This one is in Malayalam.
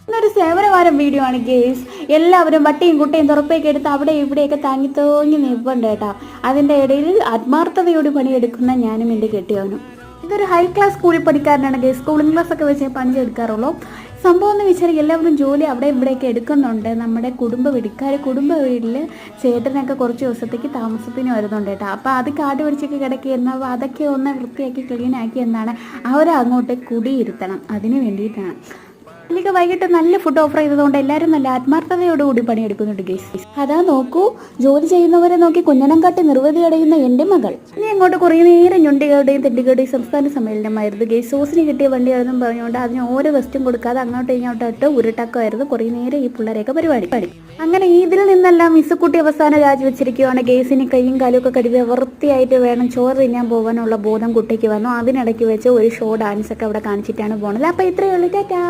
ഇന്നൊരു സേവനവാരം വീഡിയോ ആണ് ഗേസ്. എല്ലാവരും വട്ടിയും കുട്ടയും തുറപ്പയൊക്കെ എടുത്ത് അവിടെ ഇവിടെയൊക്കെ താങ്ങി തോങ്ങി നിൽപ്പുണ്ട് കേട്ടാ. അതിൻ്റെ ഇടയിൽ ആത്മാർത്ഥതയോട് പണിയെടുക്കുന്ന ഞാനും എൻ്റെ കെട്ടിയവനും. ഇതൊരു ഹൈ ക്ലാസ് സ്കൂളിൽ പഠിക്കാരനാണ് ഗേസ്. സ്കൂളിംഗ് ക്ലാസ് ഒക്കെ വെച്ച് പണിയെടുക്കാറുള്ളൂ. സംഭവം എന്ന് വെച്ചാൽ എല്ലാവരും ജോലി അവിടെ ഇവിടെയൊക്കെ എടുക്കുന്നുണ്ട്. നമ്മുടെ കുടുംബ വീട്ടിൽ ചേട്ടനൊക്കെ കുറച്ച് ദിവസത്തേക്ക് താമസത്തിന് വരുന്നുണ്ട് കേട്ടോ. അപ്പോൾ അത് കാട് പിടിച്ചൊക്കെ കിടക്കിയിരുന്ന അതൊക്കെ ഒന്ന് വൃത്തിയാക്കി ക്ലീൻ ആക്കി എന്നാണ് അവരെ അങ്ങോട്ട് കുടിയിരുത്തണം. അതിന് വേണ്ടിയിട്ടാണ്. അതിലേക്ക് വൈകിട്ട് നല്ല ഫുഡ് ഓഫർ ചെയ്തതുകൊണ്ട് എല്ലാവരും നല്ല ആത്മാർത്ഥതയോടുകൂടി പണിയെടുക്കുന്നുണ്ട് ഗേസ്. അതാ നോക്കൂ, ജോലി ചെയ്യുന്നവരെ നോക്കി കുഞ്ഞണം കാട്ടി നിർവൃതി അടയുന്ന എൻ്റെ മകൾ. ഇനി അങ്ങോട്ട് കുറേ നേരം ഞൊണ്ടികളുടെയും തെണ്ടികളുടെയും സംസ്ഥാന സമ്മേളനമായിരുന്നു ഗേസ്. സോസിന് കിട്ടിയ വണ്ടിയായിരുന്നു പറഞ്ഞുകൊണ്ട് അതിന് ഓരോ വെസ്റ്റും കൊടുക്കാതെ അങ്ങോട്ടും ഇങ്ങോട്ടിട്ട് ഉരുട്ടക്കമായിരുന്നു കുറേ നേരം ഈ പിള്ളേരെയൊക്കെ പരിപാടി. അങ്ങനെ ഇതിൽ നിന്നെല്ലാം മിസ്സുക്കുട്ടി അവസാനം രാജിവെച്ചിരിക്കുകയാണ് ഗേസ്. ഇനി കൈയും കാലും ഒക്കെ കരുതി വൃത്തിയായിട്ട് വേണം ചോറ് തിന്നാൻ പോകാനുള്ള ബോധം കുട്ടിക്ക് വന്നു. അതിനിടയ്ക്ക് വെച്ച് ഒരു ഷോ ഡാൻസ് ഒക്കെ അവിടെ കാണിച്ചിട്ടാണ് പോണത്. അപ്പോൾ ഇത്രയേ ഉള്ളൂ. ടാറ്റാ.